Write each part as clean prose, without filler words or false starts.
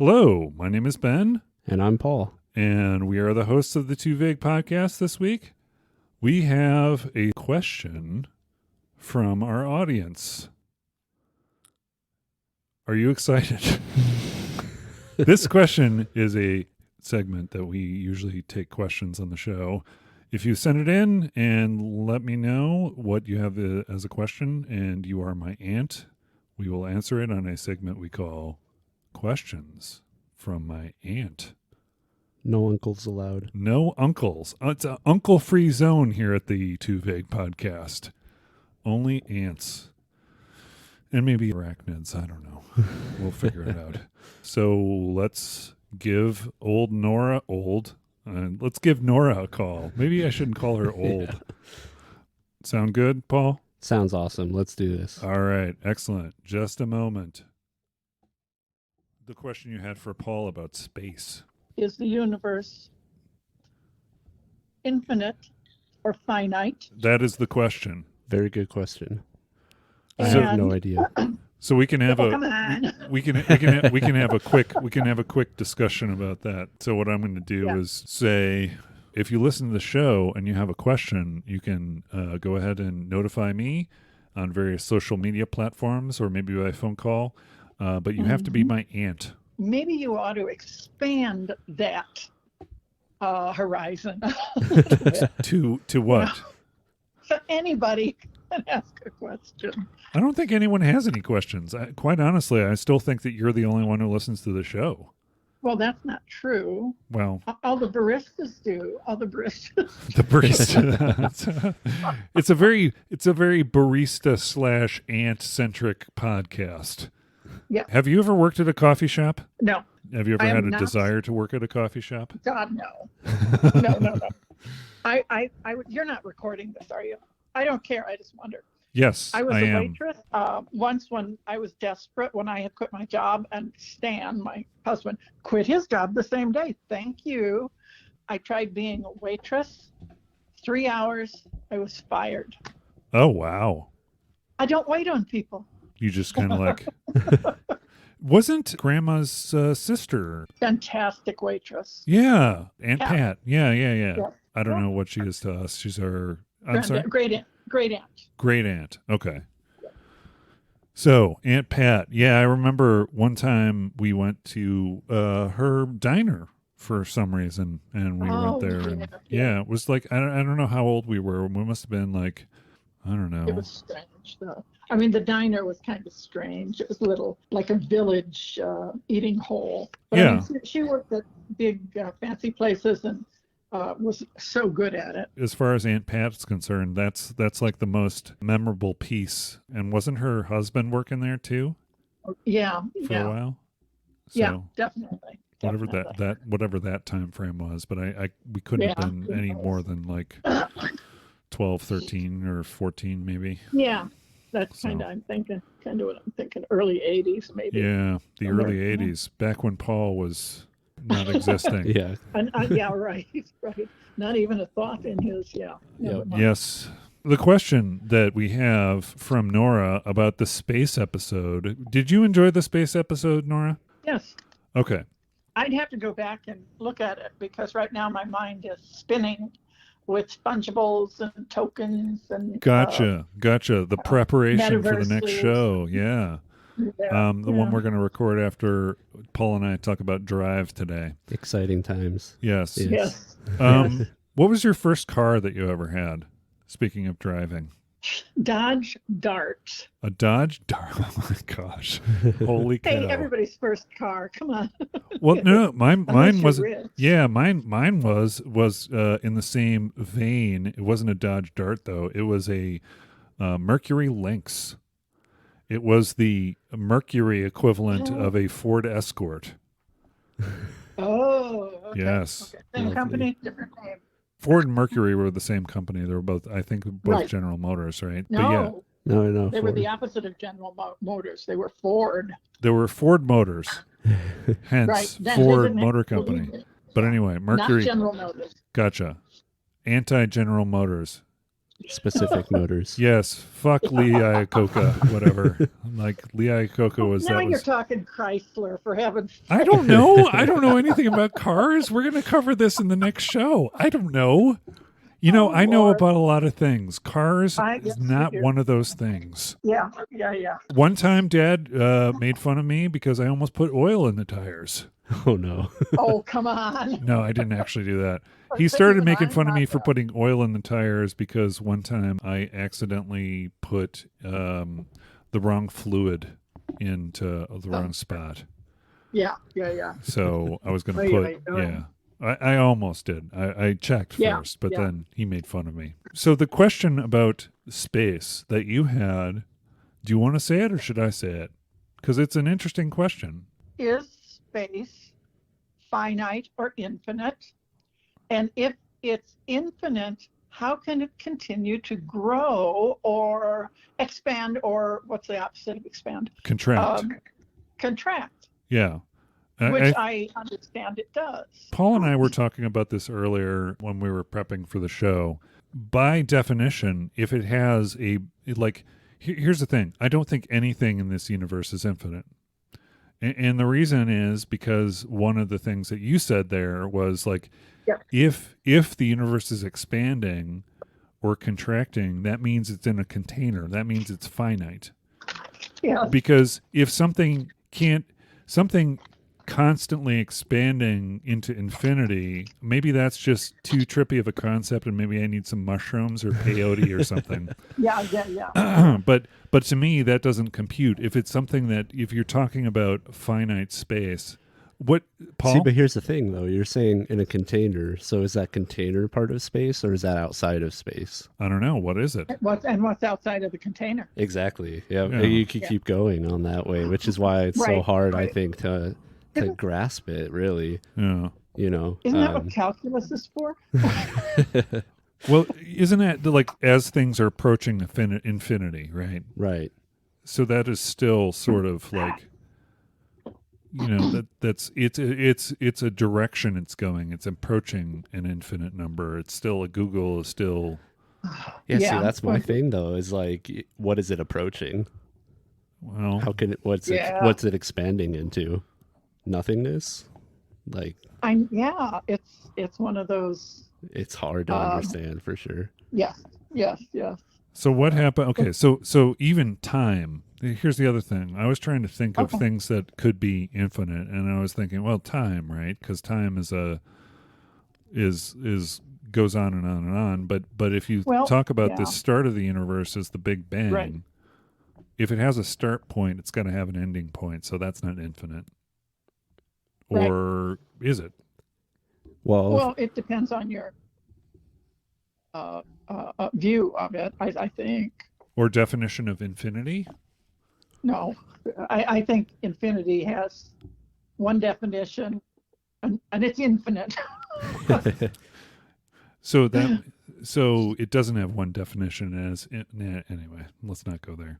Hello, my name is Ben. And I'm Paul. And we are the hosts of the Too Vague podcast this week. We have a question from our audience. Are you excited? This question is a segment that we usually take questions on the show. If you send it in and let me know what you have as a question and you are my aunt, we will answer it on a segment we call Questions from My Aunt. No uncles allowed. No uncles. It's an uncle-free zone here at the Too Vague podcast. Only aunts. And maybe arachnids. I don't know. We'll figure it out. So let's give old Norah let's give Norah a call. Maybe I shouldn't call her old. Yeah. Sound good, Paul? Sounds awesome. Let's do this. All right. Excellent. Just a moment. The question you had for Paul about space. Is the universe infinite or finite? That is the question. Very good question. I And have no idea. So we can have we can have a quick discussion about that. So what I'm going to do is say, if you listen to the show and you have a question, you can go ahead and notify me on various social media platforms or maybe by phone call. But you have to be my aunt. Maybe you ought to expand that horizon. To what? So anybody can ask a question. I don't think anyone has any questions. Quite honestly, I still think that you're the only one who listens to the show. Well, that's not true. Well, all the baristas do. All the baristas. The barista. it's a very barista / aunt centric podcast. Yeah. Have you ever worked at a coffee shop? No. Have you ever had a desire to work at a coffee shop? God, no. No. You're not recording this, are you? I don't care. I just wonder. Yes, I was a waitress once when I was desperate, when I had quit my job, and Stan, my husband, quit his job the same day. Thank you. I tried being a waitress. 3 hours, I was fired. Oh, wow. I don't wait on people. You just kind of like... Wasn't Grandma's sister? Fantastic waitress. Yeah, Aunt Pat. Yeah. Yeah. I don't know what she is to us. She's our... I'm sorry? Great aunt. Great aunt. Okay. So, Aunt Pat. Yeah, I remember one time we went to her diner for some reason, and we went there. And it was like, I don't know how old we were. We must have been like, I don't know. It was strange, though. I mean, the diner was kind of strange. It was a little like a village eating hole. But yeah. I mean, she worked at big fancy places and was so good at it. As far as Aunt Pat's concerned, that's like the most memorable piece. And wasn't her husband working there too? Yeah. For a while? So yeah, definitely. Whatever that time frame was, but we couldn't have been any more than like 12, 13 or 14 maybe. Yeah. That's kind of what I'm thinking. Early 80s, maybe. Yeah, the early 80s, back when Paul was not existing. Yeah. Right. Not even a thought in his, Yes. The question that we have from Norah about the space episode. Did you enjoy the space episode, Norah? Yes. Okay. I'd have to go back and look at it because right now my mind is spinning with Spongeables and tokens and Gotcha. The preparation for the next Metaverses. show. Yeah. The one we're going to record after Paul and I talk about Drive today. Exciting times. Yes. Yes. What was your first car that you ever had? Speaking of driving. Dodge Dart. A Dodge Dart. Oh my gosh. Holy cow. Hey, everybody's first car. Come on. Well, no, mine was rich. yeah, mine was in the same vein. It wasn't a Dodge Dart though. It was a Mercury Lynx. It was the Mercury equivalent of a Ford Escort. Oh, okay. Yes. Okay. Same company, different name. Ford and Mercury were the same company. They were both, I think, General Motors, right? No. But yeah. No. They were the opposite of General Motors. They were Ford. They were Ford Motors. Hence, Right. Ford Motor Company. But anyway, Mercury. Not General Motors. Gotcha. Anti-General Motors. Specific Motors. Yes, fuck Lee Iacocca, whatever. Like Lee Iacocca was Now that you're was. talking Chrysler, for heaven's sake. I don't know. I don't know anything about cars. We're going to cover this in the next show. I don't know. You know, Oh, I know Lord. about a lot of things. Cars Yes, is you not do. one of those things. Yeah. One time, Dad made fun of me because I almost put oil in the tires. Oh no. Oh, come on. No, I didn't actually do that. But He started even making I'm fun of not me for that. putting oil in the tires because one time I accidentally put the wrong fluid into the wrong spot. Yeah. So I was going to Oy, put, oy, oy. yeah. I almost did. I checked Yeah, first, but yeah. then he made fun of me. So the question about space that you had, do you want to say it or should I say it? Because it's an interesting question. Is space finite or infinite? And if it's infinite, how can it continue to grow or expand, or what's the opposite of expand? Contract. Contract, Yeah. which I understand it does. Paul and I were talking about this earlier when we were prepping for the show. By definition, if it has here's the thing. I don't think anything in this universe is infinite. And the reason is because one of the things that you said there was like, Yep. if the universe is expanding or contracting, that means it's in a container. That means it's finite. Yeah. Because if something constantly expanding into infinity, maybe that's just too trippy of a concept and maybe I need some mushrooms or peyote or something. Yeah. But to me that doesn't compute. If it's something that, if you're talking about finite space, what, Paul? See, but here's the thing though. You're saying in a container. So is that container part of space or is that outside of space? I don't know. What is it? What's outside of the container? Exactly. Yeah. Yeah. You could keep going on that way, which is why it's so Right, hard, I right. think, to grasp it, really. Yeah. You know. Isn't that what calculus is for? Well, isn't that like as things are approaching infinity, right? Right. So that is still sort of like, you know, it's a direction it's going. It's approaching an infinite number. It's still a Google is still. Yeah, see, Yeah. that's my thing though, is like, what is it approaching? Well, How can it, what's Yeah. it expanding into? Nothingness? Like, It's one of those. it's hard to understand for sure. Yes. so what happened? Okay, so even time. Here's the other thing. I was trying to think of Okay. things that could be infinite, and I was thinking, well, time, right? Because time is goes on and on and on. But if you Well, talk about the yeah. start of the universe as the Big Bang, Right. if it has a start point, it's got to have an ending point. So that's not infinite, Right. or is it? Well, it depends on your view of it. I think. Or definition of infinity? No, I think infinity has one definition, and it's infinite. So it doesn't have one definition as anyway. Let's not go there.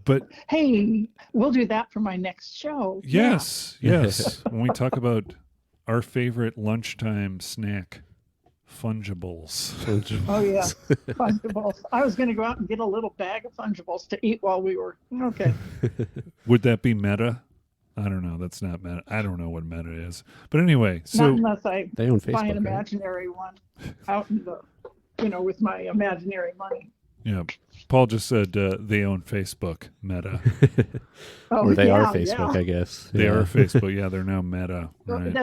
But Hey, we'll do that for my next show. yes, when we talk about our favorite lunchtime snack, Fungibles. Oh yeah, Fungibles. I was going to go out and get a little bag of Fungibles to eat while we were okay. Would that be meta? I don't know. That's not meta. I don't know what meta is. But anyway, so Not unless I they own buy Facebook, an right? imaginary one out in the, with my imaginary money. yeah, Paul just said they own Facebook, Meta. Oh, Or they are yeah, Facebook, yeah. I guess. They Yeah. are Facebook. Yeah, they're now Meta. Well, Right.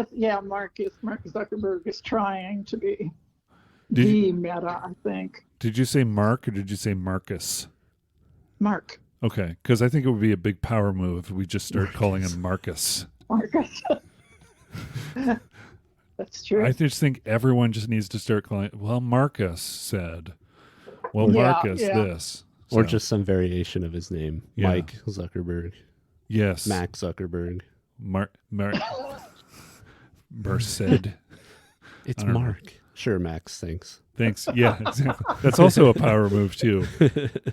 Mark Zuckerberg is trying to be Did the meta, I think. Did you say Mark or did you say Marcus? Mark. Okay, because I think it would be a big power move if we just start calling him Marcus. Marcus. That's true. I just think everyone just needs to start calling. Well, Marcus said. Well, Yeah, Marcus yeah. this. Or So, just some variation of his name. Yeah. Mike Zuckerberg. yes, Max Zuckerberg. Mark said. It's I don't know. Mark. Sure, Max, thanks. Thanks. Yeah, exactly. That's also a power move too.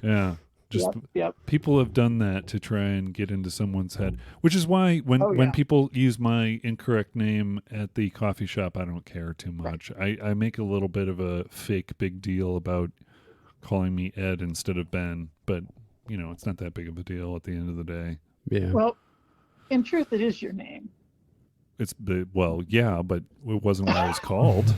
Yeah. Just Yep. people have done that to try and get into someone's head, which is why when Oh, yeah. people use my incorrect name at the coffee shop, I don't care too much. I make a little bit of a fake big deal about calling me Ed instead of Ben, but it's not that big of a deal at the end of the day. Yeah. Well, in truth, it is your name. Yeah, but it wasn't what I was called.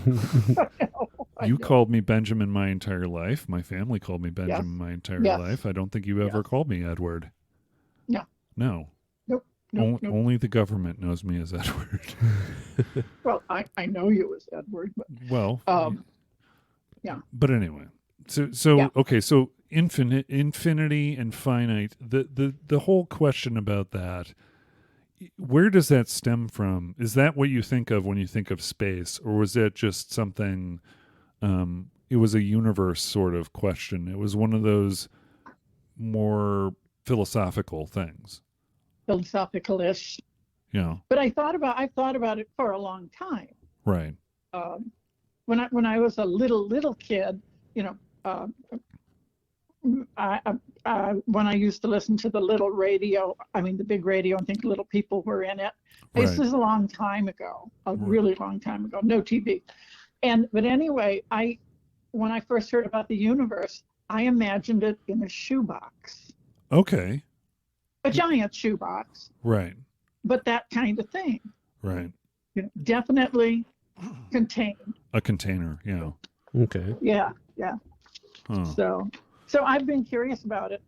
You called me Benjamin my entire life. My family called me Benjamin my entire life. I don't think you ever called me Edward. No. No. Nope. Only the government knows me as Edward. Well, I know you as Edward, but yeah. But anyway, okay, so infinity and finite. The whole question about that. Where does that stem from? Is that what you think of when you think of space, or was that just something? It was a universe sort of question. It was one of those more philosophical things. Philosophical-ish. Yeah. But I've thought about it for a long time. Right. When I was a little kid, when I used to listen to the little radio, the big radio, and think little people were in it. This is a long time ago, really long time ago, no TV. But anyway, when I first heard about the universe, I imagined it in a shoebox. Okay. A giant shoebox. Right. But that kind of thing. Right. Definitely contained. A container, yeah. Okay. Yeah. Huh. So I've been curious about it.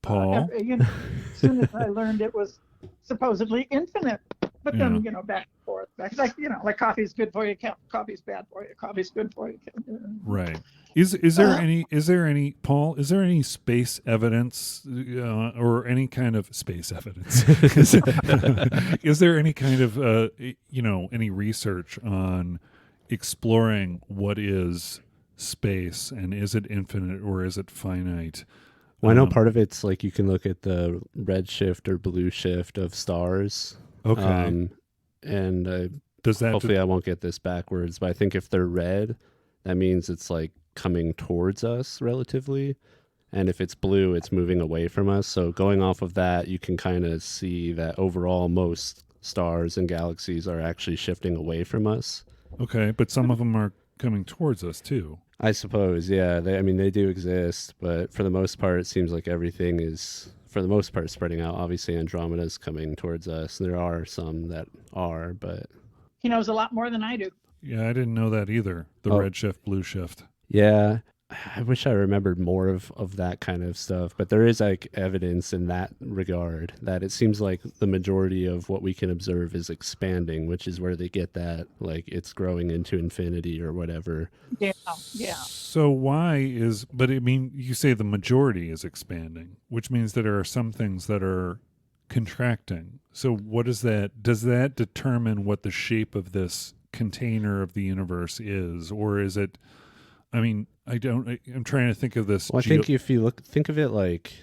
Paul? As soon as I learned it was supposedly infinite, but then back and forth, like coffee's good for you, coffee's bad for you, coffee's good for you. Right. Is there any Paul? Is there any space evidence or any kind of space evidence? Is there any kind of any research on exploring what is space, and is it infinite or is it finite? Well, I know part of it's like you can look at the red shift or blue shift of stars. Okay. And does that hopefully I won't get this backwards, but I think if they're red, that means it's like coming towards us relatively, and if it's blue, it's moving away from us. So going off of that, you can kind of see that overall most stars and galaxies are actually shifting away from us. Okay, but some of them are coming towards us too. I suppose, yeah. They do exist, but for the most part, it seems like everything is, for the most part, spreading out. Obviously, Andromeda's coming towards us. There are some that are, but... He knows a lot more than I do. Yeah, I didn't know that either. The red shift, blue shift. Yeah, I wish I remembered more of that kind of stuff, but there is like evidence in that regard that it seems like the majority of what we can observe is expanding, which is where they get that, like it's growing into infinity or whatever. Yeah. So you say the majority is expanding, which means that there are some things that are contracting. So what is that? Does that determine what the shape of this container of the universe is, or is it? I'm trying to think of this. Well, I think if you think of it like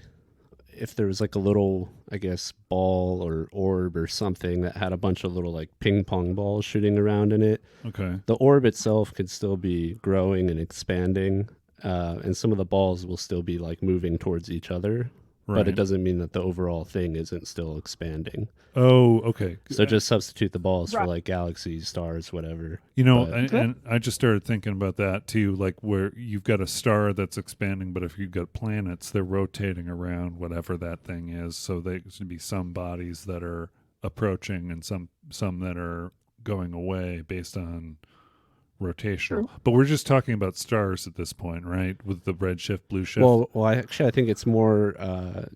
if there was like a little, I guess, ball or orb or something that had a bunch of little like ping pong balls shooting around in it. Okay. The orb itself could still be growing and expanding, and some of the balls will still be like moving towards each other. Right. But it doesn't mean that the overall thing isn't still expanding. Oh, okay. So just substitute the balls for like galaxies, stars, whatever. And I just started thinking about that too, like where you've got a star that's expanding, but if you've got planets, they're rotating around whatever that thing is. So there should be some bodies that are approaching and some that are going away based on rotational. True. But we're just talking about stars at this point, right? With the red shift, blue shift. Well, I think it's more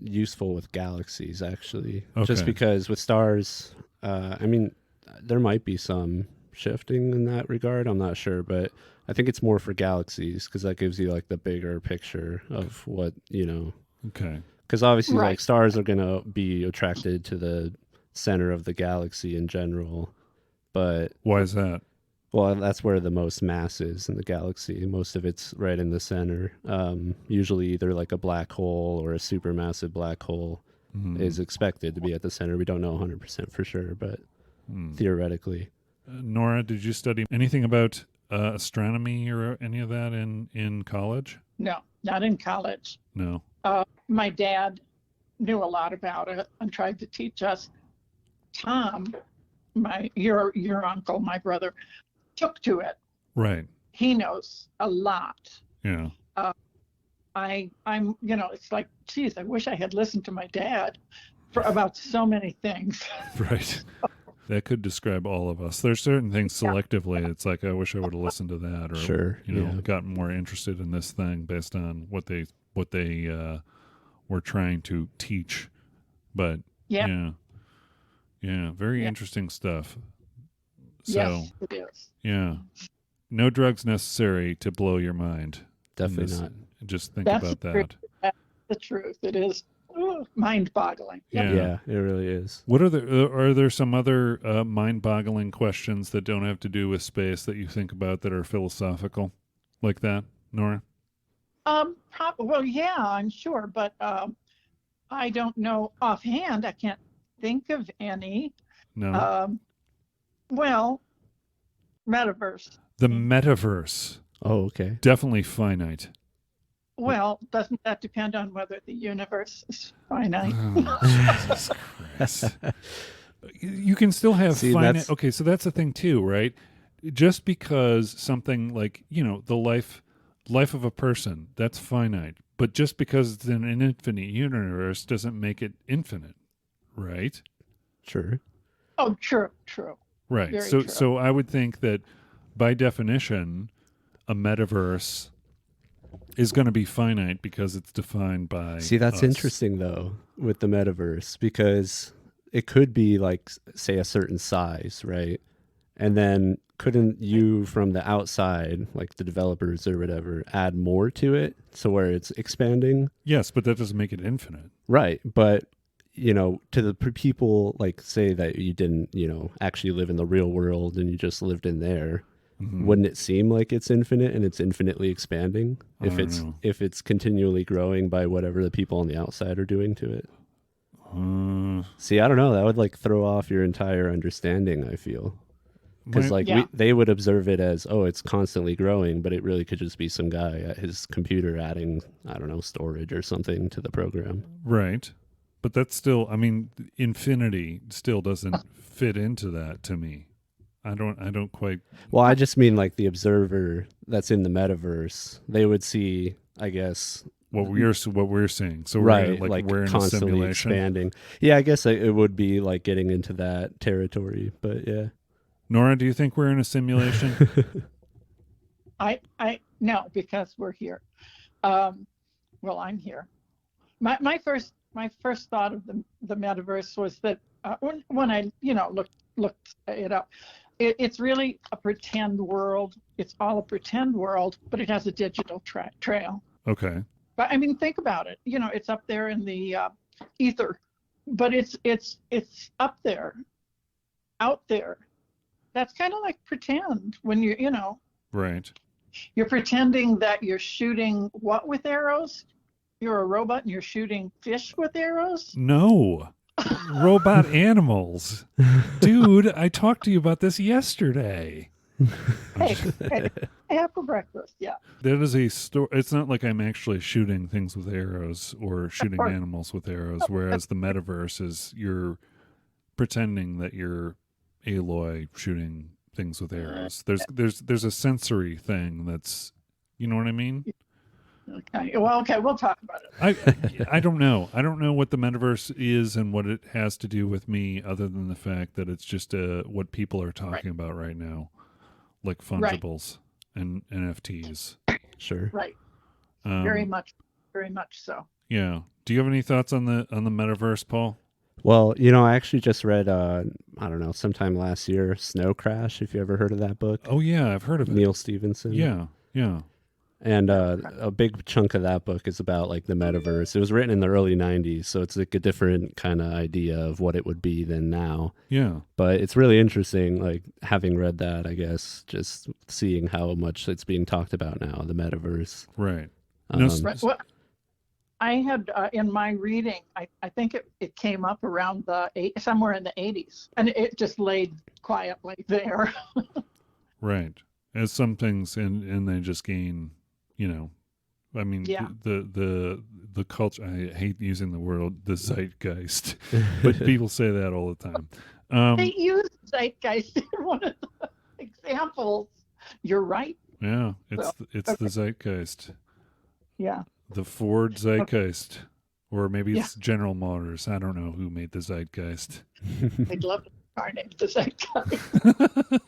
useful with galaxies, actually. Okay. Just because with stars, there might be some shifting in that regard. I'm not sure, but I think it's more for galaxies because that gives you like the bigger picture of what, Okay. Because obviously, like stars are going to be attracted to the center of the galaxy in general. But why is that? Well, that's where the most mass is in the galaxy. Most of it's right in the center. Usually either like a black hole or a supermassive black hole is expected to be at the center. We don't know 100% for sure, but theoretically. Norah, did you study anything about astronomy or any of that in college? No, not in college. No. My dad knew a lot about it and tried to teach us. Tom, your uncle, my brother, took to it. Right. He knows a lot Yeah. I'm, it's like, geez, I wish I had listened to my dad for about so many things. Right. That could describe all of us. There's certain things Yeah. selectively. It's like, I wish I would have listened to that, or Sure. Yeah. gotten more interested in this thing based on what they were trying to teach. But Yeah. very Yeah. interesting stuff. So Yes, it is. yeah, no drugs necessary to blow your mind. Definitely not. Just think That's about the that. truth. That's the truth. It is mind-boggling. Yep. Yeah. Yeah, it really is. What are there some other mind-boggling questions that don't have to do with space that you think about that are philosophical, like that, Nora? Well, yeah, I'm sure, but I don't know offhand. I can't think of any. No. Well, Metaverse. The metaverse, Oh, okay. definitely finite. Well, doesn't that depend on whether the universe is finite? Oh, Jesus Christ. You can still have See, finite. that's- Okay, so that's the thing too, right? Just because something like, the life of a person, that's finite. But just because it's in an infinite universe doesn't make it infinite, right? Sure. Oh, true. Right. Very So true. so I would think that by definition, a metaverse is going to be finite because it's defined by See, that's us. interesting though with the metaverse, because it could be like, say, a certain size, right? And then couldn't you from the outside, like the developers or whatever, add more to it so where it's expanding? Yes, but that doesn't make it infinite. Right. But, to the people, like, say that you didn't, actually live in the real world and you just lived in there, Mhm. wouldn't it seem like it's infinite and it's infinitely expanding I don't know. if it's continually growing by whatever the people on the outside are doing to it? See, I don't know. That would like throw off your entire understanding, I feel. Because My- like Yeah. they would observe it as, oh, it's constantly growing, but it really could just be some guy at his computer adding, I don't know, storage or something to the program. right. But that's still, infinity still doesn't fit into that to me. I don't quite. Well, I just mean like the observer that's in the metaverse, they would see, I guess, What we're seeing. So right, we're like we're in a constantly simulation. expanding. Yeah, I guess it would be like getting into that territory, but yeah. Nora, do you think we're in a simulation? I no, because we're here. Well, I'm here. My first thought of the metaverse was that when I looked it up, it's really a pretend world. It's all a pretend world, but it has a digital trail. Okay. But think about it. It's up there in the ether, but it's up there, out there. That's kind of like pretend when Right. you're pretending that you're shooting what with arrows? You're a robot and you're shooting fish with arrows? No. Robot animals. Dude, I talked to you about this yesterday. Hey, I have for breakfast. Yeah. That is a story. It's not like I'm actually shooting things with arrows or shooting course. animals with arrows, whereas the metaverse is you're pretending that you're Aloy shooting things with arrows. There's a sensory thing that's, you know what I mean? Okay. Well, okay. We'll talk about it. I don't know. I don't know what the metaverse is and what it has to do with me, other than the fact that it's just what people are talking about right now, like fungibles and NFTs. Sure. Right. Very much so. Yeah. Do you have any thoughts on the metaverse, Paul? Well, I actually just read, I don't know, sometime last year, Snow Crash, if you ever heard of that book. Oh yeah, I've heard of it. Neal Stephenson. Yeah. And a big chunk of that book is about like the metaverse. It was written in the early 90s, so it's like a different kind of idea of what it would be than now. Yeah. But it's really interesting, like having read that, I guess, just seeing how much it's being talked about now, the metaverse. Right. Right. Well, I had in my reading, I think it came up around somewhere in the 80s, and it just laid quietly there. Right. As some things, and they just gain, Yeah. the culture. I hate using the word the zeitgeist, but people say that all the time. They use zeitgeist in one of the examples. You're right. Yeah, So, it's the zeitgeist, yeah. the Ford zeitgeist, or maybe Yeah. it's General Motors. I don't know who made the zeitgeist. I'd love to incarnate the zeitgeist.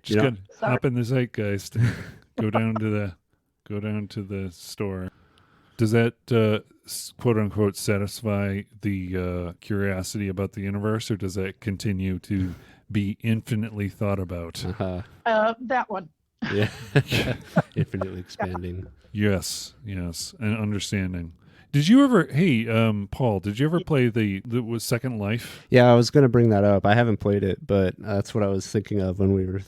Just You know, gonna hop in the zeitgeist and go down to the store. Does that quote unquote satisfy the curiosity about the universe, or does that continue to be infinitely thought about? That one. Yeah. Infinitely expanding. Yes, and understanding. Did you ever? Hey, Paul, did you ever play the was Second Life? Yeah, I was going to bring that up. I haven't played it, but that's what I was thinking of when we were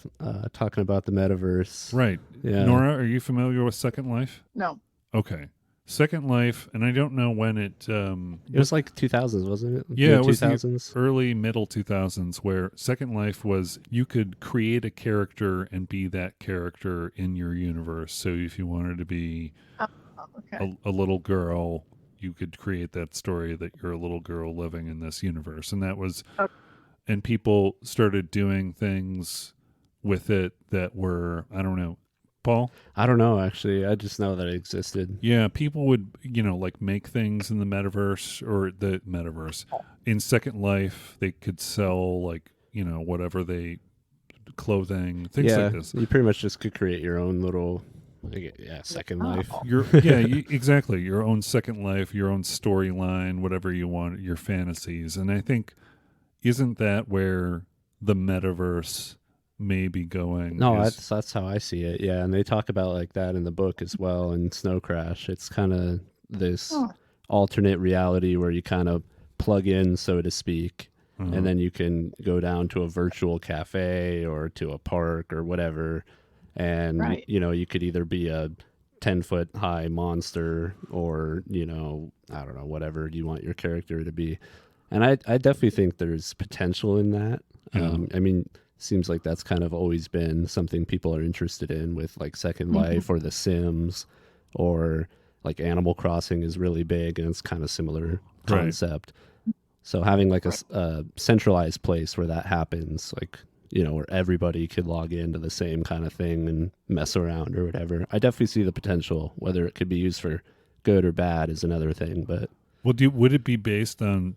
talking about the metaverse. Right. Yeah. Nora, are you familiar with Second Life? No. Okay. Second Life, and I don't know when it. It was like 2000s, wasn't it? Yeah, it was the 2000s. early middle 2000s, where Second Life was you could create a character and be that character in your universe. So if you wanted to be Okay. a little girl, you could create that story that you're a little girl living in this universe, and that was. Okay. And people started doing things with it that were, I don't know, Paul? I don't know, actually. I just know that it existed. Yeah, people would, like make things in the metaverse or the metaverse. In Second Life, they could sell like, whatever clothing, things like this. You pretty much just could create your own little, Second Life. Exactly. Your own Second Life, your own storyline, whatever you want, your fantasies. And I think, isn't that where the metaverse may be going? No, that's how I see it. Yeah, and they talk about like that in the book as well in Snow Crash. It's kind of this alternate reality where you kind of plug in, so to speak, and then you can go down to a virtual cafe or to a park or whatever, and you could either be a 10-foot high monster or I don't know, whatever you want your character to be. And I definitely think there's potential in that. I mean, seems like that's kind of always been something people are interested in with like Second Life or The Sims, or like Animal Crossing is really big and it's kind of similar concept. So having like a centralized place where that happens, like, where everybody could log into the same kind of thing and mess around or whatever. I definitely see the potential. Whether it could be used for good or bad is another thing, but would it be based on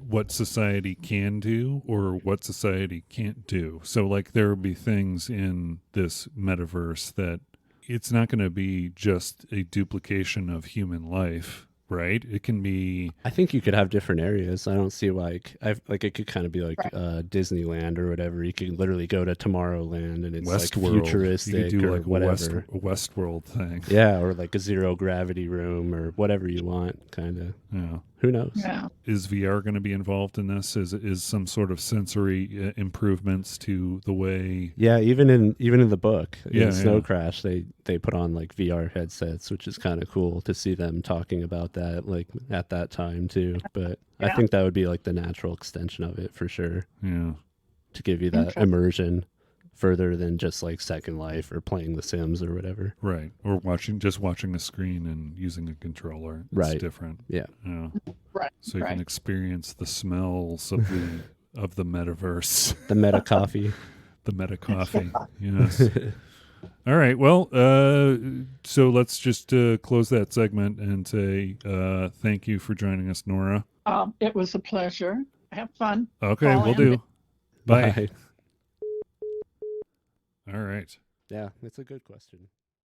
what society can do or what society can't do? So like there would be things in this metaverse that it's not going to be just a duplication of human life, right? It can be. I think you could have different areas. I don't see like it could kind of be like Disneyland or whatever. You could literally go to Tomorrowland and it's Westworld. Like futuristic, you could do or like whatever. a Westworld thing. Yeah, or like a zero gravity room or whatever you want, kind of. Yeah. Who knows? Yeah. Is VR going to be involved in this? Is some sort of sensory improvements to the way? Yeah, even in the book, Yeah, in Snow Crash, they put on like VR headsets, which is kind of cool to see them talking about that like at that time too. But I think that would be like the natural extension of it for sure. Yeah. To give you that immersion further than just like Second Life or playing The Sims or whatever. Right. Or watching a screen and using a controller. It's different. Yeah. Yeah. Right. So you can experience the smells of the metaverse. The meta coffee. The meta coffee. Yes. All right. Well, so let's just close that segment and say thank you for joining us, Nora. It was a pleasure. Have fun. Okay, we'll do. Bye. All right. Yeah, it's a good question.